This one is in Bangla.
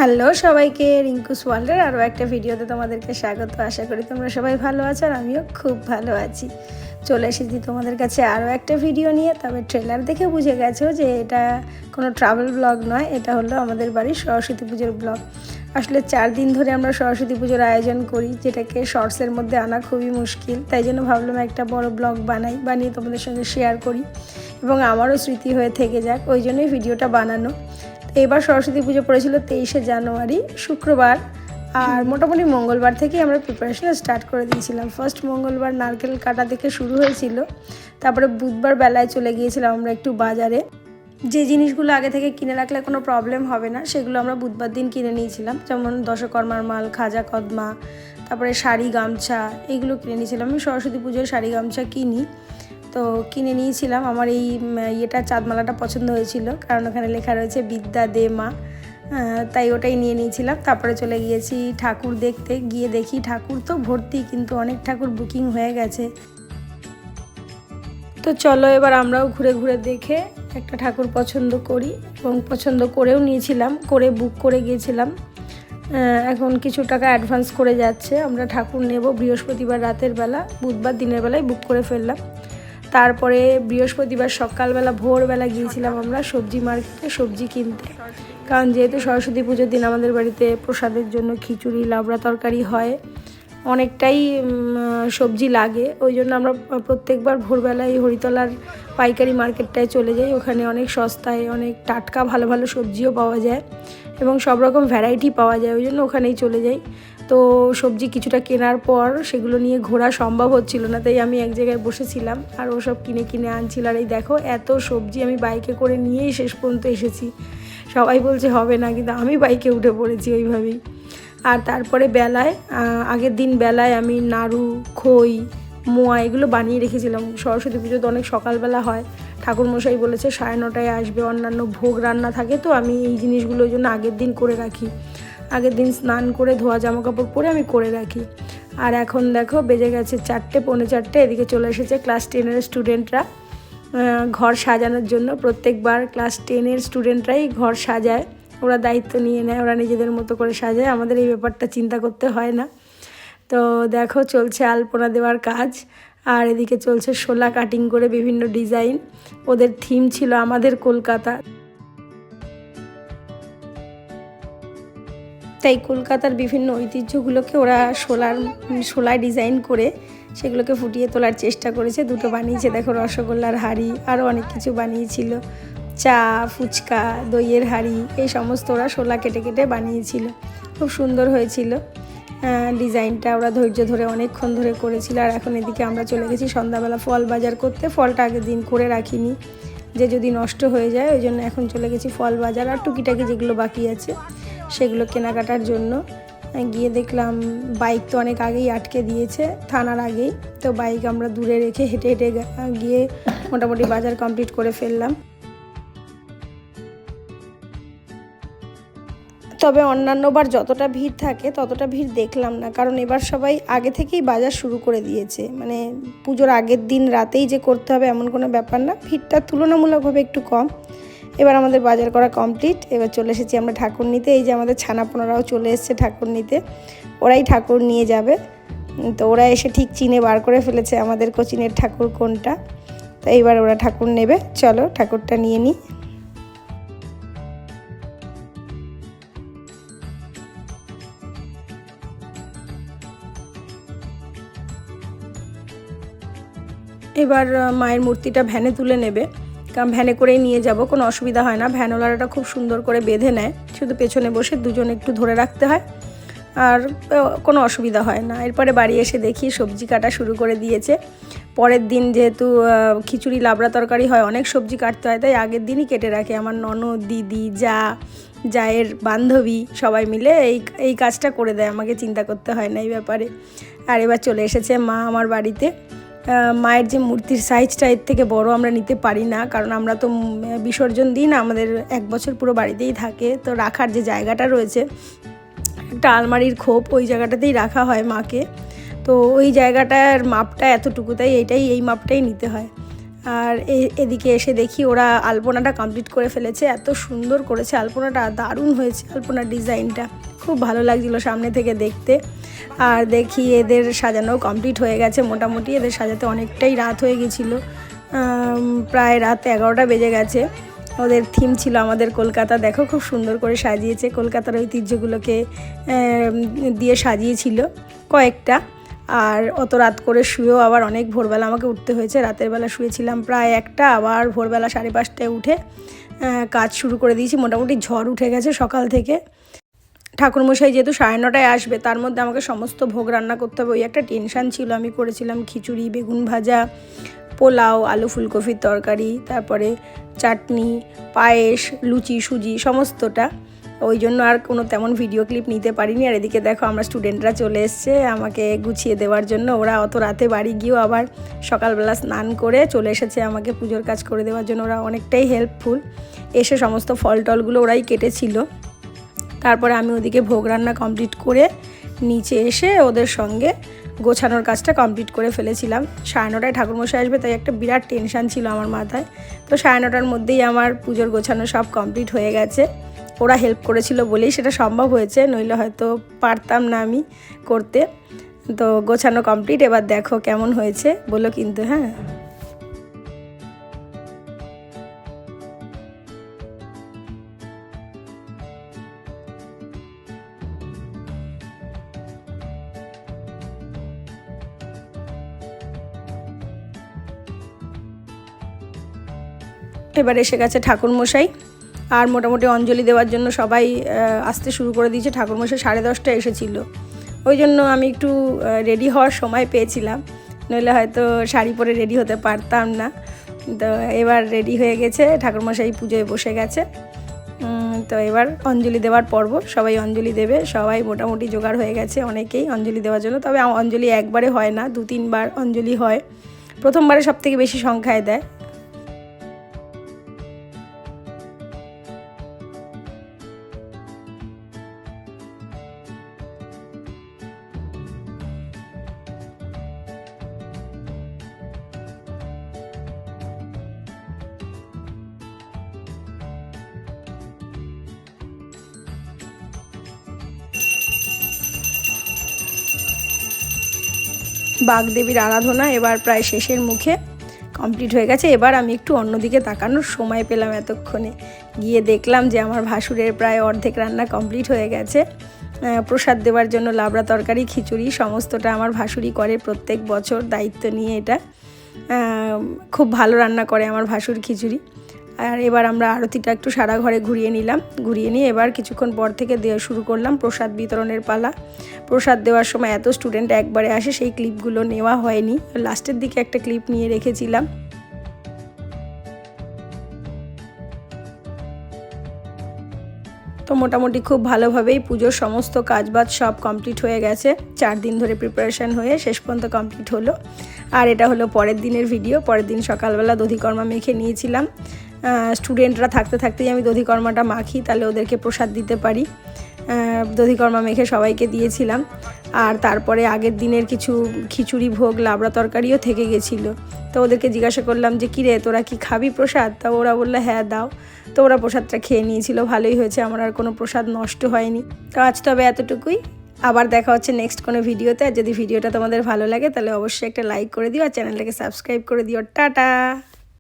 হ্যালো সবাইকে, রিঙ্কুস ওয়ার্ল্ডের আরও একটা ভিডিওতে তোমাদেরকে স্বাগত। আশা করি তোমরা সবাই ভালো আছো আর আমিও খুব ভালো আছি। চলে এসেছি তোমাদের কাছে আরও একটা ভিডিও নিয়ে। তবে ট্রেলার দেখে বুঝে গেছো যে এটা কোনো ট্রাভেল ব্লগ নয়, এটা হলো আমাদের বাড়ির সরস্বতী পুজোর ব্লগ। আসলে 4 দিন ধরে আমরা সরস্বতী পুজোর আয়োজন করি, যেটাকে শর্টসের মধ্যে আনা খুবই মুশকিল। তাই জন্য ভাবলাম একটা বড় ব্লগ বানিয়ে তোমাদের সঙ্গে শেয়ার করি এবং আমারও স্মৃতি হয়ে থেকে যাক, ওই জন্যই ভিডিওটা বানানো। এবার সরস্বতী পুজো পড়েছিল 23শে জানুয়ারি শুক্রবার, আর মোটামুটি মঙ্গলবার থেকেই আমরা প্রিপারেশন স্টার্ট করে দিয়েছিলাম। ফার্স্ট মঙ্গলবার নারকেল কাটা থেকে শুরু হয়েছিল, তারপরে বুধবার বেলায় চলে গিয়েছিলাম আমরা একটু বাজারে। যে জিনিসগুলো আগে থেকে কিনে রাখলে কোনো প্রবলেম হবে না সেগুলো আমরা বুধবার দিন কিনে নিয়েছিলাম, যেমন দশকর্মার মাল, খাজা কদমা, তারপরে শাড়ি গামছা, এগুলো কিনে নিয়েছিলাম। আমি সরস্বতী পুজোর শাড়ি গামছা কিনি, তো কিনে নিয়েছিলাম। আমার এই চাঁদমালাটা পছন্দ হয়েছিল, কারণ ওখানে লেখা রয়েছে বিদ্যা দে মা, তাই ওটাই নিয়ে নিয়েছিলাম। তারপরে চলে গিয়েছি ঠাকুর দেখতে। গিয়ে দেখি ঠাকুর তো ভর্তি, কিন্তু অনেক ঠাকুর বুকিং হয়ে গেছে। তো চলো এবার আমরাও ঘুরে ঘুরে দেখে একটা ঠাকুর পছন্দ করি, এবং পছন্দ করেও নিয়েছিলাম, করে বুক করে গিয়েছিলাম। এখন কিছু টাকা অ্যাডভান্স করে যাচ্ছে। আমরা ঠাকুর নেব বৃহস্পতিবার রাতের বেলা, বুধবার দিনের বেলায় বুক করে ফেললাম। তারপরে বৃহস্পতিবার সকালবেলা ভোরবেলা গিয়েছিলাম আমরা সবজি মার্কেটে সবজি কিনতে, কারণ যেহেতু সরস্বতী পুজোর দিন আমাদের বাড়িতে প্রসাদের জন্য খিচুড়ি, লাবড়া তরকারি হয়, অনেকটাই সবজি লাগে। ওই জন্য আমরা প্রত্যেকবার ভোরবেলায় হরিতলার পাইকারি মার্কেটটায় চলে যাই। ওখানে অনেক সস্তায় অনেক টাটকা ভালো ভালো সবজিও পাওয়া যায় এবং সব রকম ভ্যারাইটি পাওয়া যায়, ওই জন্য ওখানেই চলে যাই। তো সবজি কিছুটা কেনার পর সেগুলো নিয়ে ঘোরা সম্ভব হচ্ছিল না, তাই আমি এক জায়গায় বসেছিলাম আর ওসব কিনে আনছিল। আর এই দেখো এত সবজি আমি বাইকে করে নিয়েই শেষ পর্যন্ত এসেছি। সবাই বলছে হবে না, কিন্তু আমি বাইকে উঠে পড়েছি ওইভাবেই। আর তারপরে আগের দিন বেলায় আমি নাড়ু, খই, মোয়া এগুলো বানিয়ে রেখেছিলাম। সরস্বতী পুজো তো অনেক সকালবেলা হয়, ঠাকুরমশাই বলেছে 9:30 আসবে, অন্যান্য ভোগ রান্না থাকে, তো আমি এই জিনিসগুলোর জন্য আগের দিন করে রাখি। আগের দিন স্নান করে ধোয়া জামাকাপড় পরে আমি করে রাখি। আর এখন দেখো বেজে গেছে 4টে, পৌনে 4টে। এদিকে চলে এসেছে ক্লাস 10-এর স্টুডেন্টরা ঘর সাজানোর জন্য। প্রত্যেকবার ক্লাস 10-এর স্টুডেন্টরাই ঘর সাজায়, ওরা দায়িত্ব নিয়ে নেয়, ওরা নিজেদের মতো করে সাজায়, আমাদের এই ব্যাপারটা চিন্তা করতে হয় না। তো দেখো চলছে আলপনা দেওয়ার কাজ, আর এদিকে চলছে শোলা কাটিং করে বিভিন্ন ডিজাইন। ওদের থিম ছিল আমাদের কলকাতা, তাই কলকাতার বিভিন্ন ঐতিহ্যগুলোকে ওরা শোলায় ডিজাইন করে সেগুলোকে ফুটিয়ে তোলার চেষ্টা করেছে। দুটো বানিয়েছে দেখো, রসগোল্লার হাঁড়ি, আরও অনেক কিছু বানিয়েছিল, চা, ফুচকা, দইয়ের হাঁড়ি, এই সমস্ত ওরা শোলা কেটে কেটে বানিয়েছিল। খুব সুন্দর হয়েছিল ডিজাইনটা, ওরা ধৈর্য ধরে অনেকক্ষণ ধরে করেছিল। আর এখন এদিকে আমরা চলে গেছি সন্ধ্যাবেলা ফল বাজার করতে। ফলটা আগের দিন করে রাখিনি, যে যদি নষ্ট হয়ে যায়, ওই জন্য এখন চলে গেছি ফল বাজার। আর টুকিটাকি যেগুলো বাকি আছে সেগুলো কেনাকাটার জন্য গিয়ে দেখলাম বাইক তো অনেক আগেই আটকে দিয়েছে, থানার আগেই। তো বাইক আমরা দূরে রেখে হেঁটে হেঁটে গিয়ে মোটামুটি বাজার কমপ্লিট করে ফেললাম। তবে অন্যান্যবার যতটা ভিড় থাকে ততটা ভিড় দেখলাম না, কারণ এবার সবাই আগে থেকেই বাজার শুরু করে দিয়েছে। মানে পুজোর আগের দিন রাতেই যে করতে হবে এমন কোনো ব্যাপার না, ভিড়টা তুলনামূলকভাবে একটু কম। এবার আমাদের বাজার করা কমপ্লিট, এবার চলে এসেছি আমরা ঠাকুর নিতে। এই যে আমাদের ছানাপোনারাও চলে এসছে ঠাকুর নিতে, ওরাই ঠাকুর নিয়ে যাবে। তো ওরা এসে ঠিক চিনে বার করে ফেলেছে আমাদের কোচিনের ঠাকুর কোনটা, তো এইবার ওরা ঠাকুর নেবে। চলো ঠাকুরটা নিয়ে নিই। এবার মায়ের মূর্তিটা ভ্যানে তুলে নেবে, কারণ ভ্যানে করেই নিয়ে যাব, কোনো অসুবিধা হয় না। ভ্যানওয়ালাটা খুব সুন্দর করে বেঁধে নেয়, শুধু পেছনে বসে দুজন একটু ধরে রাখতে হয়, আর কোনো অসুবিধা হয় না। এরপরে বাড়ি এসে দেখি সবজি কাটা শুরু করে দিয়েছে। পরের দিন যেহেতু খিচুড়ি, লাবড়া তরকারি হয়, অনেক সবজি কাটতে হয়, তাই আগের দিনই কেটে রাখে আমার ননদ, দিদি, জায়ের বান্ধবী সবাই মিলে এই কাজটা করে দেয়, আমাকে চিন্তা করতে হয় না এই ব্যাপারে। আর এবার চলে এসেছে মা আমার বাড়িতে। মায়ের যে মূর্তির সাইজটা এর থেকে বড় আমরা নিতে পারি না, কারণ আমরা তো বিসর্জন দিই না, আমাদের 1 বছর পুরো বাড়িতেই থাকে। তো রাখার যে জায়গাটা রয়েছে, একটা আলমারির খোপ, ওই জায়গাটাতেই রাখা হয় মাকে। তো ওই জায়গাটার মাপটা এতটুকু, তাই এই মাপটাই নিতে হয়। আর এদিকে এসে দেখি ওরা আলপনাটা কমপ্লিট করে ফেলেছে। এত সুন্দর করেছে আলপনাটা, দারুণ হয়েছে আলপনার ডিজাইনটা, খুব ভালো লাগছিলো সামনে থেকে দেখতে। আর দেখি এদের সাজানো কমপ্লিট হয়ে গেছে মোটামুটি, এদের সাজাতে অনেকটাই রাত হয়ে গেছিলো, প্রায় রাত 11টা বেজে গেছে। ওদের থিম ছিল আমাদের কলকাতা, দেখো খুব সুন্দর করে সাজিয়েছে, কলকাতার ঐতিহ্যগুলোকে দিয়ে সাজিয়েছিল কয়েকটা। আর অত রাত করে শুয়েও আবার অনেক ভোরবেলা আমাকে উঠতে হয়েছে, রাতের বেলা শুয়েছিলাম প্রায় 1টা, আবার ভোরবেলা 5:30টায় উঠে কাজ শুরু করে দিয়েছি। মোটামুটি ঝড় উঠে গেছে সকাল থেকে। ঠাকুরমশাই যেহেতু 9:30টায় আসবে, তার মধ্যে আমাকে সমস্ত ভোগ রান্না করতে হবে, ওই একটা টেনশান ছিল। আমি করেছিলাম খিচুড়ি, বেগুন ভাজা, পোলাও, আলু ফুলকপির তরকারি, তারপরে চাটনি, পায়েস, লুচি, সুজি সমস্তটা, ওই জন্য আর কোনো তেমন ভিডিও ক্লিপ নিতে পারিনি। আর এদিকে দেখো আমরা স্টুডেন্টরা চলে এসছে আমাকে গুছিয়ে দেওয়ার জন্য। ওরা অত রাতে বাড়ি গিয়েও আবার সকালবেলা স্নান করে চলে এসেছে আমাকে পুজোর কাজ করে দেওয়ার জন্য। ওরা অনেকটাই হেল্পফুল, এসে সমস্ত ফল টলগুলো ওরাই কেটেছিল। তারপরে আমি ওদিকে ভোগ রান্না কমপ্লিট করে নিচে এসে ওদের সঙ্গে গোছানোর কাজটা কমপ্লিট করে ফেলেছিলাম। 9:30টায় ঠাকুরমশাই আসবে, তাই একটা বিরাট টেনশান ছিল আমার মাথায়। তো 9:30টার মধ্যেই আমার পুজোর গোছানো সব কমপ্লিট হয়ে গেছে। ওরা হেল্প করেছিল বলেই সেটা সম্ভব হয়েছে, নইলে হয়তো পারতাম না আমি করতে। তো গোছানো কমপ্লিট, এবার দেখো কেমন হয়েছে বলো কিন্তু। হ্যাঁ, এবার এসে গেছে ঠাকুরমশাই, আর মোটামুটি অঞ্জলি দেওয়ার জন্য সবাই আসতে শুরু করে দিয়েছে। ঠাকুরমশাই 10:30টায় এসেছিল, ওই জন্য আমি একটু রেডি হওয়ার সময় পেয়েছিলাম, নইলে হয়তো শাড়ি পরে রেডি হতে পারতাম না। তো এবার রেডি হয়ে গেছে, ঠাকুরমশাই পুজোয় বসে গেছে। তো এবার অঞ্জলি দেওয়ার পর্ব, সবাই অঞ্জলি দেবে, সবাই মোটামুটি জোগাড় হয়ে গেছে অনেকেই অঞ্জলি দেওয়ার জন্য। তবে অঞ্জলি একবারে হয় না, 2-3বার অঞ্জলি হয়। প্রথমবারে সবথেকে বেশি সংখ্যায় দেয়। বাগদেবীর আরাধনা এবার প্রায় শেষের মুখে, কমপ্লিট হয়ে গেছে। এবার আমি একটু অন্যদিকে তাকানোর সময় পেলাম, এতক্ষণে গিয়ে দেখলাম যে আমার ভাসুরের প্রায় অর্ধেক রান্না কমপ্লিট হয়ে গেছে। প্রসাদ দেওয়ার জন্য লাবড়া তরকারি, খিচুড়ি সমস্তটা আমার ভাসুরই করে প্রত্যেক বছর দায়িত্ব নিয়ে। এটা খুব ভালো রান্না করে আমার ভাসুর খিচুড়ি। আর এবার আমরা আরতিটা একটু সারা ঘরে ঘুরিয়ে নিলাম, ঘুরিয়ে নিয়ে এবার কিছুক্ষণ পর থেকে দেওয়া শুরু করলাম প্রসাদ বিতরণের পালা। প্রসাদ দেওয়ার সময় এত স্টুডেন্ট একবারে আসে, সেই ক্লিপগুলো নেওয়া হয়নি, লাস্টের দিকে একটা ক্লিপ নিয়ে রেখেছিলাম। তো মোটামুটি খুব ভালোভাবেই পুজোর সমস্ত কাজবাজ সব কমপ্লিট হয়ে গেছে। 4 দিন ধরে প্রিপারেশান হয়ে শেষ পর্যন্ত কমপ্লিট হলো। আর এটা হলো পরের দিনের ভিডিও। পরের দিন সকালবেলা দধিকর্মা মেখে নিয়েছিলাম। স্টুডেন্টরা থাকতে থাকতেই আমি দধিকর্মাটা মাখি, তাহলে ওদেরকে প্রসাদ দিতে পারি। দধিকর্মা মেখে সবাইকে দিয়েছিলাম। আর তারপরে আগের দিনের কিছু খিচুড়ি ভোগ, লাবড়া তরকারিও থেকে গেছিলো। তো ওদেরকে জিজ্ঞাসা করলাম যে কিরে তোরা কি খাবি প্রসাদ? তা ওরা বললো হ্যাঁ দাও। তো ওরা প্রসাদটা খেয়ে নিয়েছিল, ভালোই হয়েছে, আমার আর কোনো প্রসাদ নষ্ট হয়নি। তো আজ তবে এতটুকুই, আবার দেখা হচ্ছে নেক্সট কোনো ভিডিওতে। আর যদি ভিডিওটা তোমাদের ভালো লাগে তাহলে অবশ্যই একটা লাইক করে দিও, আর চ্যানেলটাকে সাবস্ক্রাইব করে দিও। টাটা।